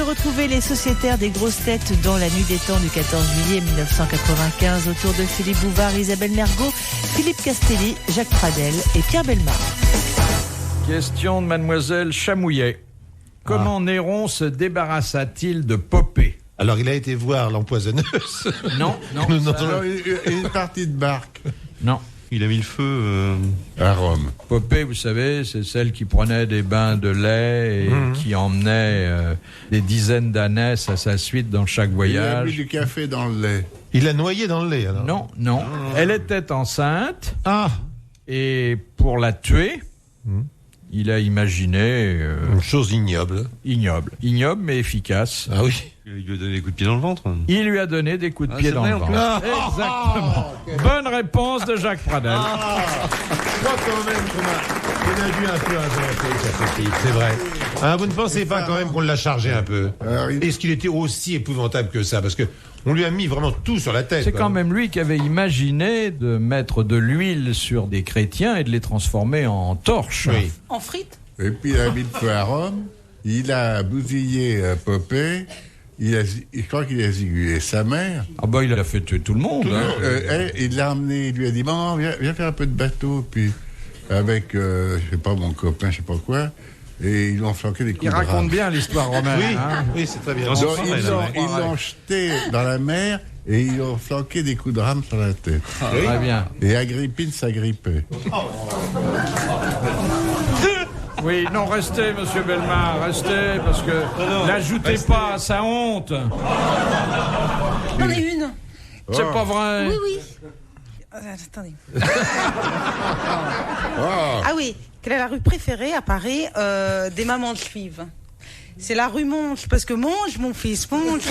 retrouver les sociétaires des grosses têtes dans la nuit des temps du 14 juillet 1995 autour de Philippe Bouvard, Isabelle Mergo, Philippe Castelli, Jacques Pradel et Pierre Bellemare. Question de mademoiselle Chamouillet. Comment Néron se débarrassa-t-il de Popée? Alors, il a été voir l'empoisonneuse. Non. Alors, une partie de barque. Non. Il a mis le feu à Rome. Popée, vous savez, c'est celle qui prenait des bains de lait et qui emmenait des dizaines d'ânesses à sa suite dans chaque voyage. Il a mis du café dans le lait. Il l'a noyé dans le lait, alors. Non. Elle était enceinte. Ah. Et pour la tuer, il a imaginé... une chose ignoble. Ignoble, mais efficace. Ah oui. Il lui a donné des coups de pied dans le ventre. Il lui a donné des coups de pied dans le ventre. Exactement. Bonne réponse de Jacques Pradel. Je crois quand même qu'on a dû un peu inventer sa petite, c'est vrai. Hein, vous ne pensez pas quand même qu'on l'a chargé un peu? Est-ce qu'il était aussi épouvantable que ça? Parce que on lui a mis vraiment tout sur la tête. C'est quand même lui qui avait imaginé de mettre de l'huile sur des chrétiens et de les transformer en torches. Oui. En frites? Et puis il a mis le feu à Rome. Il a bousillé Popée. Je crois qu'il a zigouillé sa mère. Ah bah il a fait tuer tout le monde. Il l'a emmené, il lui a dit bon, viens faire un peu de bateau, puis avec je sais pas mon copain, je sais pas quoi, et ils lui ont flanqué des coups de rame. Il raconte bien l'histoire romaine. Oui, c'est très bien. Donc, ils l'ont jeté dans la mer et ils lui ont flanqué des coups de rame sur la tête. Très bien. Et Agrippine s'agrippait. Oui, non, restez, monsieur Bellemare, restez, parce que n'ajoutez pas à sa honte. J'en ai une. C'est pas vrai. Oui. Attendez. Ah oui, quelle est la rue préférée à Paris des mamans juives? C'est la rue Monge, parce que mange, mon fils, mange.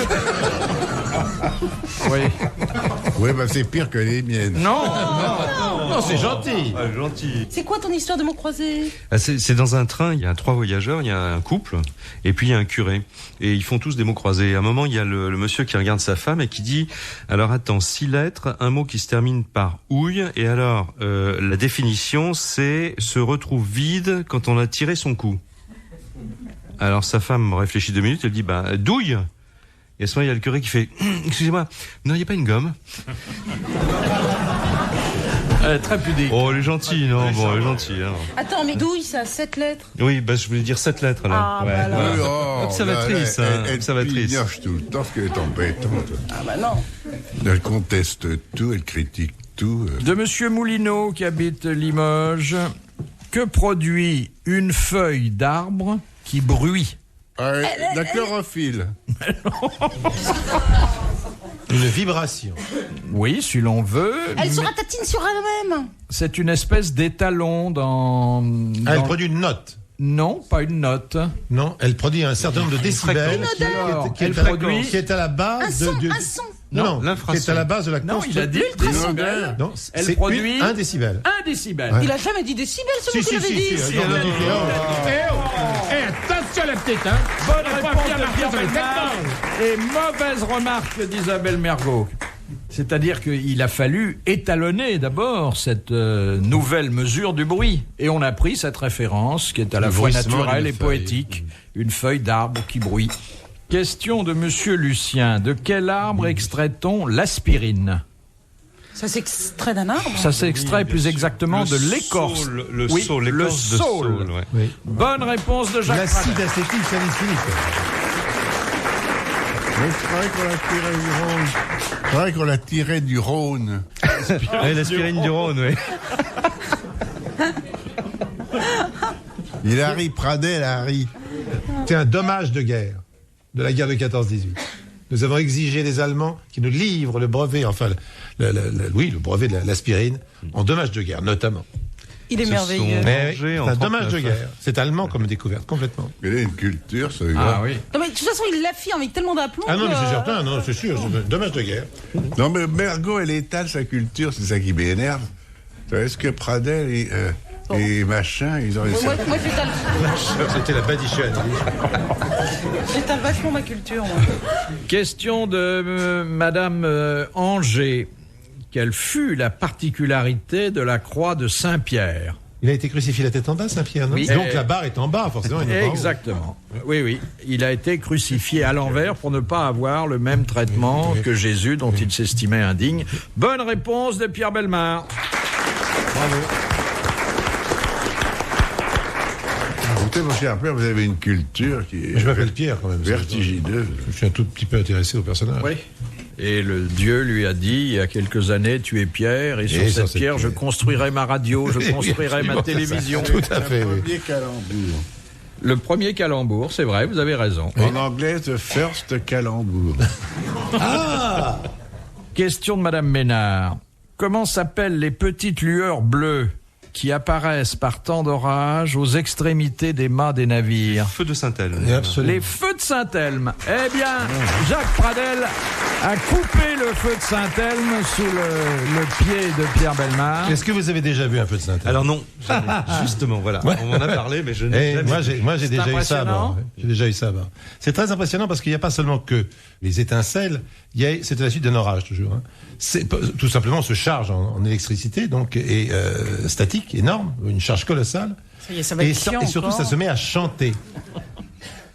Oui. Oui, bah c'est pire que les miennes. Non, c'est gentil. Ah, gentil. C'est quoi ton histoire de mots croisés? C'est dans un train, il y a 3 voyageurs, il y a un couple, et puis il y a un curé. Et ils font tous des mots croisés. À un moment, il y a le monsieur qui regarde sa femme et qui dit « Alors attends, 6 lettres, un mot qui se termine par « ouille ». Et alors, la définition, c'est « se retrouve vide quand on a tiré son coup ». Alors sa femme réfléchit 2 minutes, elle dit « douille ». Et à ce moment, il y a le curé qui fait « Excusez-moi, vous n'auriez pas une gomme ?» très pudique. Oh, elle est gentille, non? Bon, elle est gentille. Hein. Attends, mais douille, ça a 7 lettres. Oui, je voulais dire 7 lettres, là. Ah, bah alors. Oui, Observatrice, elle pignoche tout le temps, ce qu'elle est embêtante. Ah bah non. Elle conteste tout, elle critique tout. De monsieur Moulineau, qui habite Limoges. Que produit une feuille d'arbre qui bruit? La chlorophylle. Une vibration. Oui, si l'on veut. Elle se ratatine sur elle-même. C'est une espèce d'étalon dans... Elle produit une note. Non, pas une note. Non, elle produit un certain nombre de décibels qui est à la base Un son. Non, qui est à la base de la Non, il a dit ultrasonore. Non, Elle c'est produit 1 décibel. 1 décibel. Il a jamais dit décibels, celui qui l'avait dit. Attention la petite, hein. Bonne réponse de Pierre Bellemare et mauvaise remarque d'Isabelle Mergo. C'est-à-dire qu'il a fallu étalonner d'abord cette nouvelle mesure du bruit. Et on a pris cette référence qui est à la fois naturelle et poétique. Une feuille d'arbre qui bruit. Question de monsieur Lucien. De quel arbre extrait-on l'aspirine? Ça s'extrait d'un arbre? Ça s'extrait plus exactement de l'écorce. Le saule, l'écorce de saule. Ouais. Oui. Bonne réponse de Jacques L'acide Pradel. acétylsalicylate. Mais je croyais qu'on la tirait du Rhône. Ouais, l'aspirine du Rhône, oui. Il a ri, Pradel a ri. C'est un dommage de guerre, de la guerre de 14-18. Nous avons exigé des Allemands qui nous livrent le brevet, le brevet de l'aspirine, en dommage de guerre, notamment. Il est merveilleux. Mais c'est un dommage de guerre. C'est allemand comme découverte, complètement. Il a une culture, ce gars. Ah oui. Non, mais de toute façon, il l'affirme avec tellement d'aplomb. Ah non, mais c'est certain, non, c'est sûr, c'est un dommage de guerre. Non, mais Mergo, elle étale sa culture, c'est ça qui m'énerve. Est-ce que Pradel et machin, ils ont réussi Moi, j'étale C'était la badichonne. vachement ma culture, moi. Question de madame Anger. Quelle fut la particularité de la croix de Saint-Pierre? Il a été crucifié la tête en bas, Saint-Pierre, non? Oui. Donc la barre est en bas, forcément. Il n'est pas en haut. Exactement. Oui. Il a été crucifié à l'envers pour ne pas avoir le même traitement que Jésus, dont il s'estimait indigne. Bonne réponse de Pierre Bellemare. Bravo. Écoutez, mon cher père, vous avez une culture qui est... Je m'appelle Pierre, quand même. Vertigineuse. Je suis un tout petit peu intéressé au personnage. Oui. Et le Dieu lui a dit, il y a quelques années, tu es pierre, et sur cette pierre, je construirai ma radio, je construirai ma télévision. Tout à fait, Le oui. premier calembour. Le premier calembour, c'est vrai, vous avez raison. En anglais, the first calembour. Question de Madame Ménard. Comment s'appellent les petites lueurs bleues qui apparaissent par temps d'orage aux extrémités des mâts des navires? Feu de Saint-Elme. Absolument. Les feux de Saint-Elme. Eh bien, Jacques Pradel a coupé le feu de Saint-Elme sous le pied de Pierre Bellemare. Est-ce que vous avez déjà vu un peu de Saint-Elme? Alors non, jamais. Justement, voilà. On m'en a parlé, mais je n'ai jamais vu. Moi, j'ai déjà eu ça. impressionnant. J'ai déjà eu ça. C'est très impressionnant parce qu'il n'y a pas seulement que les étincelles. C'est à la suite d'un orage toujours. Hein. Tout simplement, on se charge en électricité, donc et statique énorme, une charge colossale. Ça va être chiant Et surtout, encore. ça se met à chanter.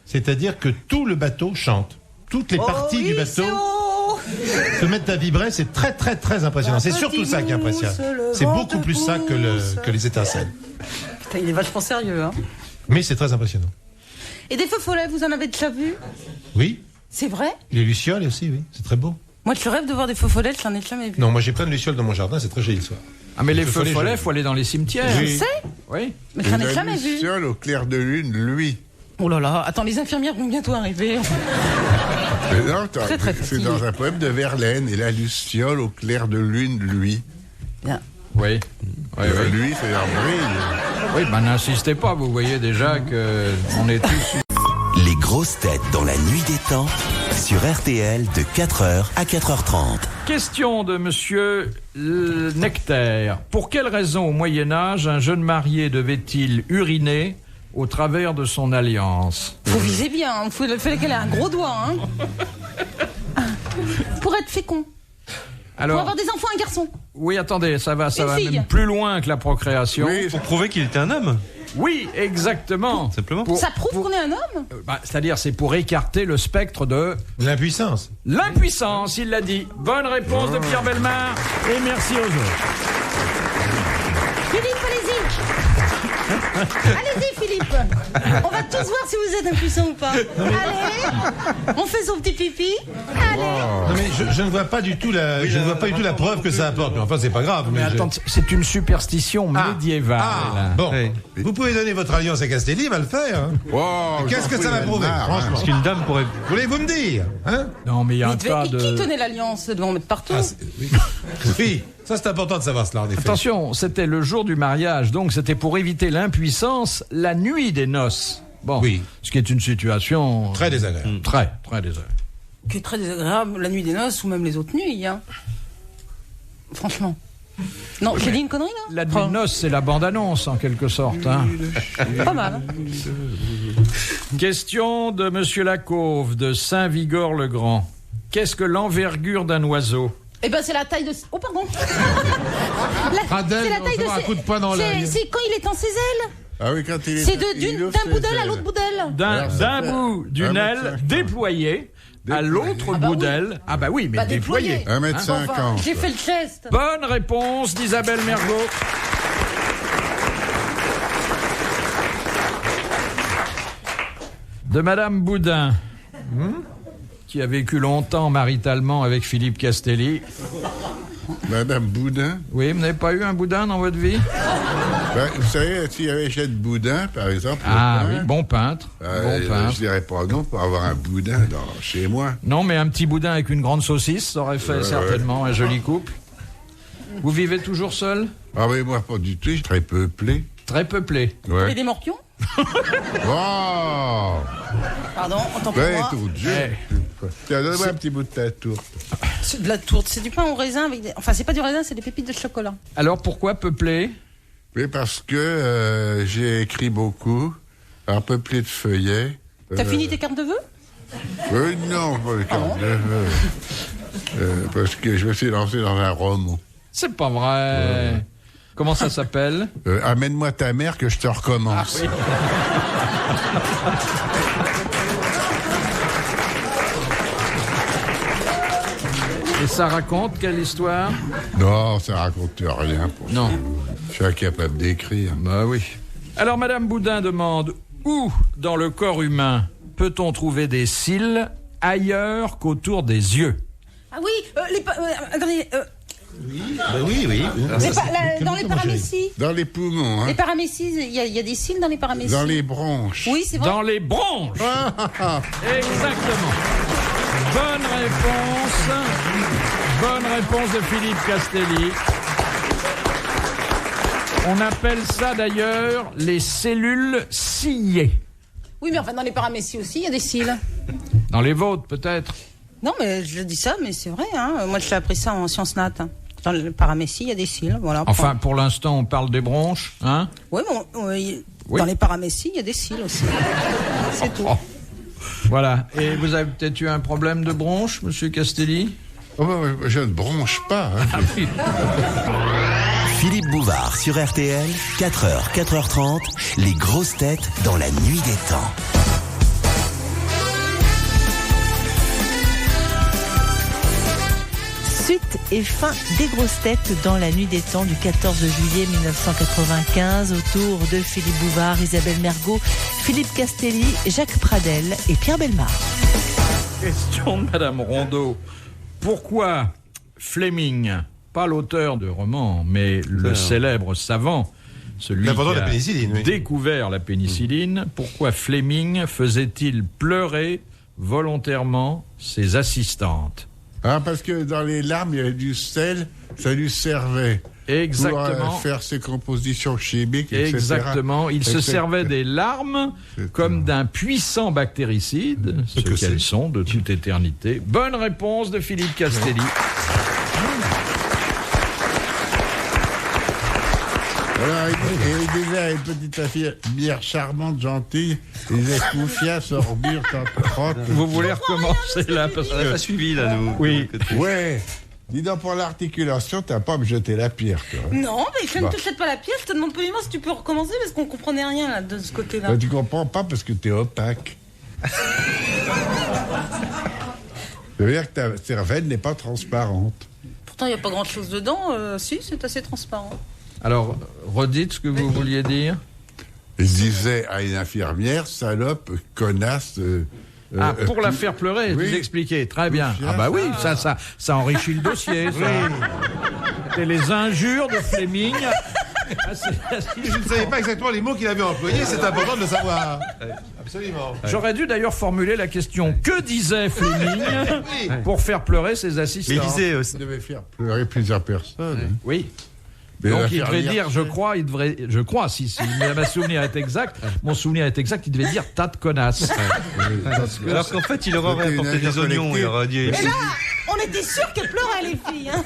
C'est-à-dire que tout le bateau chante. Toutes les parties du bateau se mettent à vibrer. C'est très, très, très impressionnant. C'est surtout ça qui impressionne. C'est beaucoup plus ça que les étincelles. Putain, il est vachement sérieux, hein. Mais c'est très impressionnant. Et des feux follets, vous en avez déjà vu? Oui. C'est vrai? Les lucioles aussi, oui. C'est très beau. Moi, je rêve de voir des feux follets, je n'en ai jamais vu. Non, moi j'ai plein de lucioles dans mon jardin. C'est très joli le soir. Ah, mais les feux feux follets, follets, je- faut aller dans les cimetières. Je sais, Oui. mais je n'en ai jamais vu. Seul au clair de lune, lui. Oh là là, attends, les infirmières vont bientôt arriver. Mais non, Très, très c'est fatigué. dans un poème de Verlaine. Et la luciole au clair de lune, lui. Bien. Oui. Oui, oui. Lui, c'est un brille. Oui, ben n'insistez pas, vous voyez déjà que on est tous... Les grosses têtes dans la nuit des temps sur RTL de 4h à 4h30. Question de monsieur Nectaire. Pour quelle raison, au Moyen-Âge, un jeune marié devait-il uriner au travers de son alliance? Faut viser bien, il fallait qu'elle ait un gros doigt, hein. Pour être fécond. Pour Alors, avoir des enfants, un garçon. oui, attendez, ça va fille. même plus loin que la procréation. Oui, Pour prouver qu'il était un homme, Oui, exactement. simplement. Ça prouve qu'on est un homme? C'est-à-dire, c'est pour écarter le spectre de L'impuissance. l'impuissance, il l'a dit. Bonne réponse de Pierre Bellemare, et merci aux autres. Philippe, allez-y. Allez-y, Philippe. On va tous voir si vous êtes impuissant ou pas. Allez, on fait son petit pipi. Allez. Non mais je ne vois pas du tout la preuve que ça apporte. Mais enfin, c'est pas grave. Mais attends, c'est une superstition médiévale. Bon, Oui. vous pouvez donner votre alliance à Castelli, il va le faire. Hein. wow, Qu'est-ce que ça va prouver, franchement? Parce qu'une dame pourrait... Voulez-vous me dire, hein? Non, mais il y a un Et tas qui de... tenait l'alliance? Devant en mettre partout. Oui, ça c'est important de savoir cela en effet. Attention, c'était le jour du mariage, donc c'était pour éviter l'impuissance la nuit des noces. Bon, Oui. ce qui est une situation Très désagréable. très désagréable. Qui est très désagréable la nuit des noces ou même les autres nuits, hein. Franchement. Non, j'ai dit une connerie là? La nuit de noces, c'est la bande-annonce en quelque sorte. Hein. Pas mal. Question de Monsieur Lacauve de Saint-Vigor-le-Grand. Qu'est-ce que l'envergure d'un oiseau? Eh ben c'est la taille de... Oh pardon. Pradel, C'est la taille de... un coup de poing dans l'œil. C'est quand il est en ses ailes. Ah oui, quand il est... C'est il d'un ouvre bout ses d'aile à ailes. l'autre bout d'aile. D'un bout d'une aile 1m50. déployée à l'autre Ah bah bout oui. d'aile. Ah bah oui, mais Bah, déployée. déployée. 1m50. Enfin, j'ai fait le geste. Bonne réponse d'Isabelle Mergot. De Madame Boudin, qui a vécu longtemps maritalement avec Philippe Castelli. Madame Boudin. Oui, vous n'avez pas eu un Boudin dans votre vie? Ben, vous savez, s'il y avait Jette Boudin, par exemple... Ah le oui, pain, bon peintre. Bon je peintre. dirais pas non pour avoir un Boudin chez moi. Non, mais un petit Boudin avec une grande saucisse, ça aurait fait certainement un joli couple. Vous vivez toujours seul? Ah oui, moi, pas du tout, je suis très peuplé. Très peuplé. Et Ouais. des morpions? Oh! Pardon, autant pour Ben, moi. tout Dieu. Tiens, donne-moi un petit bout de ta tourte. C'est de la tourte, c'est du pain au raisin avec des... Enfin, c'est pas du raisin, c'est des pépites de chocolat. Alors pourquoi peuplé? Oui, parce que j'ai écrit beaucoup, alors peuplé de feuillets. T'as fini tes cartes de vœux? Oui, non, pas les cartes de vœux. Parce que je me suis lancé dans un roman. C'est pas vrai. Comment ça s'appelle? Amène-moi ta mère que je te recommence. Ah, oui. Et ça raconte quelle histoire? Non, ça raconte rien. Non. Je suis incapable d'écrire. Bah oui. Alors, Madame Boudin demande, où dans le corps humain peut-on trouver des cils ailleurs qu'autour des yeux? Ah oui, attendez, Oui. dans les paramécies. Dans les poumons, hein. Les paramécies, il y a des cils dans les paramécies. Dans les bronches. Oui, c'est vrai. Dans les bronches. Exactement. Bonne réponse de Philippe Castelli. On appelle ça d'ailleurs les cellules ciliées. Oui, mais enfin, dans les paramécies aussi, il y a des cils. Dans les vôtres, peut-être? Non, mais je dis ça, mais c'est vrai. Hein. Moi, j'ai appris ça en sciences nat. Dans les paramécies, il y a des cils. Voilà. Enfin, pour l'instant, on parle des bronches, hein? Oui, dans les paramécies, il y a des cils aussi. C'est tout. Oh. Voilà. Et vous avez peut-être eu un problème de bronche, Monsieur Castelli? Oh, je ne bronche pas. Hein. Ah oui. Philippe Bouvard sur RTL, 4h, 4h30, les grosses têtes dans la nuit des temps. Suite et fin des grosses têtes dans la nuit des temps du 14 juillet 1995 autour de Philippe Bouvard, Isabelle Mergo, Philippe Castelli, Jacques Pradel et Pierre Bellemare. Question de Madame Rondeau. Pourquoi Fleming, pas l'auteur de romans, mais le célèbre savant, celui qui a découvert la pénicilline, pourquoi Fleming faisait-il pleurer volontairement ses assistantes? Ah, parce que dans les larmes, il y avait du sel, ça lui servait. Exactement. Pour faire ses compositions chimiques, etc. Exactement. Il se servait des larmes comme d'un puissant bactéricide, ce qu'elles sont de toute éternité. Bonne réponse de Philippe Castelli. Voilà, il disait à une petite infirmière charmante, gentille, les escouffias sorbure en crotte. Vous voulez recommencer là parce On n'a que... pas suivi là, nous. Oui. Ouais. Dis donc, pour l'articulation, t'as pas à me jeter la pierre, toi. Non, mais je ne te jette pas la pierre, je te demande poliment si tu peux recommencer parce qu'on comprenait rien là, de ce côté-là. Bah, tu comprends pas parce que t'es opaque. Ça veut dire que ta cervelle n'est pas transparente. Pourtant, il n'y a pas grand-chose dedans. Si, c'est assez transparent. Alors, redites ce que vous vouliez dire. Il disait à une infirmière, salope, connasse... pour la faire pleurer, oui. vous expliquez. Très bien. Ah bah oui, ça enrichit le dossier. C'est les injures de Fleming. Je ne savais pas exactement les mots qu'il avait employés, c'est important de le savoir. Absolument. J'aurais dû d'ailleurs formuler la question. Que disait Fleming pour faire pleurer ses assistants? Mais il disait... Il devait faire pleurer plusieurs personnes. Oui. Mais donc il devrait dire, je crois, si ma souvenir est exact, mon souvenir est exact, il devait dire tas de connasses. Alors qu'en fait, il aurait apporté des oignons, il aurait dit... Et là, on était sûr qu'elle pleurait, les filles. Hein.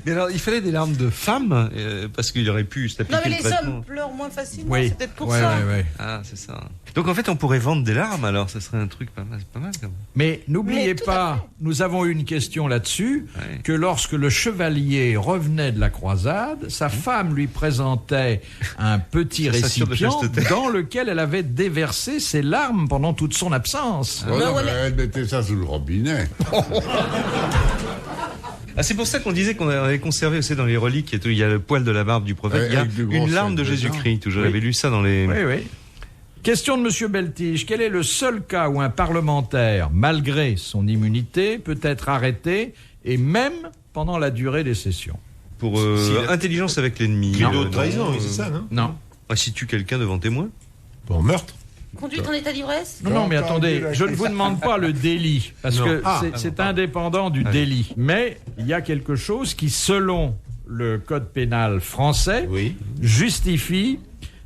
Mais alors, il fallait des larmes de femmes, parce qu'il aurait pu s'appliquer Non, mais le les traitement. hommes pleurent moins facilement, Oui. c'est peut-être pour ça. Oui. Ah, c'est ça. Donc en fait, on pourrait vendre des larmes, alors ça serait un truc pas mal quand même. Mais n'oubliez Mais tout à pas, fait. nous avons eu une question là-dessus, Ouais. que lorsque le chevalier revenait de la croisade, sa femme lui présentait un petit Ça s'assure de récipient chasteté. dans lequel elle avait déversé ses larmes pendant toute son absence. Oh, non, ouais, mais elle mettait ça sous le robinet. Ah, c'est pour ça qu'on disait qu'on avait conservé aussi dans les reliques, il y a le poil de la barbe du prophète, Ouais, il y a avec du gros une larme de sel Jésus-Christ. Oui. J'avais lu ça dans les... Oui. Question de Monsieur Beltige. Quel est le seul cas où un parlementaire, malgré son immunité, peut être arrêté, et même pendant la durée des sessions? Pour intelligence avec l'ennemi. Crime de trahison, oui, c'est ça, non? Non. Ah, si tu quelqu'un devant témoin. Pour meurtre. Conduite en état d'ivresse? Non, mais J'ai entendu attendez, la je ne vous demande pas le délit, parce Non. que Ah. c'est indépendant du délit. Mais il y a quelque chose qui, selon le code pénal français, Oui. justifie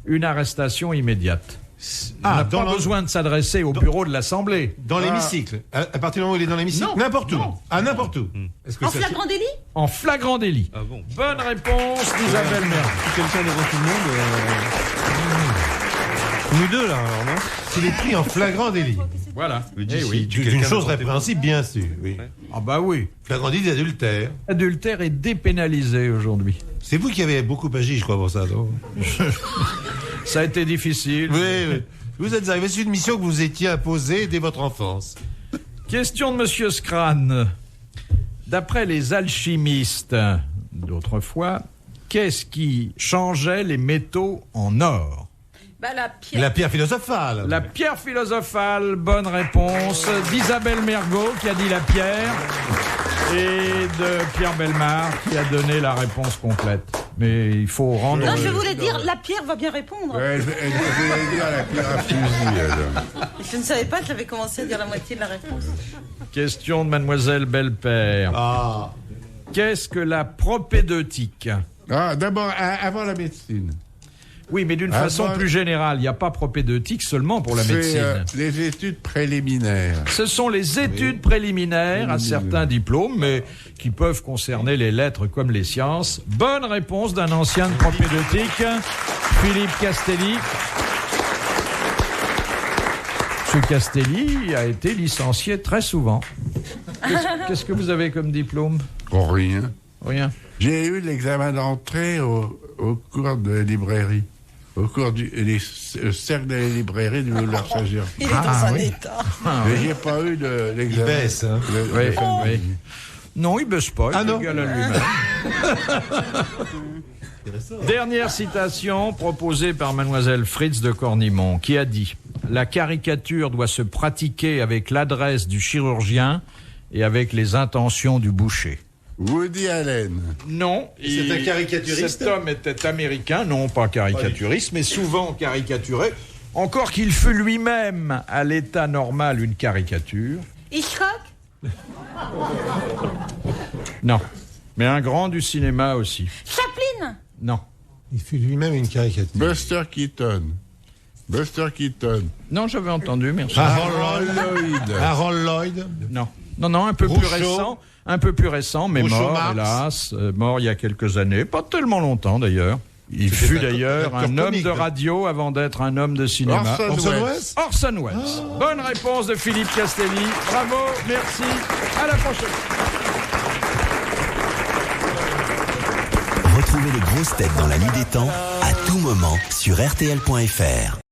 une arrestation immédiate. On Ah, n'a dans pas l'en- besoin de s'adresser au bureau de l'Assemblée. Dans l'hémicycle. À partir du moment où il est dans l'hémicycle. Non. N'importe où. Non. Ah, n'importe où. Est-ce que En ça- flagrant délit? En flagrant délit. Ah bon. Bonne réponse d'Isabelle Mergo. Quelqu'un devant tout le monde. Nous deux, là, alors, non? S'il est pris en flagrant délit. Voilà. Eh oui. D'une chose répréhensible, bien sûr. Oui. Ah bah oui. Flagrant délit d'adultère. L'adultère est dépénalisé aujourd'hui. C'est vous qui avez beaucoup agi, je crois, pour ça, non? Ça a été difficile. Oui. Vous êtes arrivé sur une mission que vous étiez imposée dès votre enfance. Question de Monsieur Scran. D'après les alchimistes d'autrefois, qu'est-ce qui changeait les métaux en or? Bah, la pierre. La pierre philosophale. La pierre philosophale, bonne réponse d'Isabelle Mergot qui a dit la pierre et de Pierre Bellemare qui a donné la réponse complète. Mais il faut rendre... Non, je voulais dire, la pierre va bien répondre. Ouais, elle voulait dire la pierre à fusil, elle. Je ne savais pas, j'avais commencé à dire la moitié de la réponse. Question de Mademoiselle Belpère. Ah. Qu'est-ce que la propédeutique? Ah, d'abord, avant la médecine. Oui, mais d'une façon plus générale, il n'y a pas propédeutique seulement pour la médecine. C'est les études préliminaires. Ce sont les études préliminaires à certains diplômes, mais qui peuvent concerner les lettres comme les sciences. Bonne réponse d'un ancien de propédeutique, Philippe Castelli. M. Castelli a été licencié très souvent. Qu'est-ce que vous avez comme diplôme? Oh, rien. Rien. J'ai eu l'examen d'entrée au cours de librairie. Au cours du cercle de la librairie du leur stagiaire. Il est dans un état. Mais j'ai pas eu l'examen. Il baisse, hein. Oui. Non, il baisse pas, il est non. égal à lui-même. Dernière citation proposée par Mademoiselle Fritz de Cornimont, qui a dit « La caricature doit se pratiquer avec l'adresse du chirurgien et avec les intentions du boucher. » Woody Allen. Non. C'est un caricaturiste? Cet homme était américain, non pas caricaturiste, mais souvent caricaturé. Encore qu'il fut lui-même, à l'état normal, une caricature. Hitchcock? Non. Mais un grand du cinéma aussi. Chaplin? Non. Il fut lui-même une caricature. Buster Keaton. Buster Keaton. Non, j'avais entendu, merci. Harold Lloyd. Non. Non, un peu plus récent. Un peu plus récent, mais Groucho mort, Marx. hélas. Mort il y a quelques années. Pas tellement longtemps, d'ailleurs. Il fut d'ailleurs un homme de radio avant d'être un homme de cinéma. Orson Welles. Orson Welles. Bonne réponse de Philippe Castelli. Bravo, merci. À la prochaine. Retrouvez les grosses têtes dans la nuit des temps à tout moment sur RTL.fr.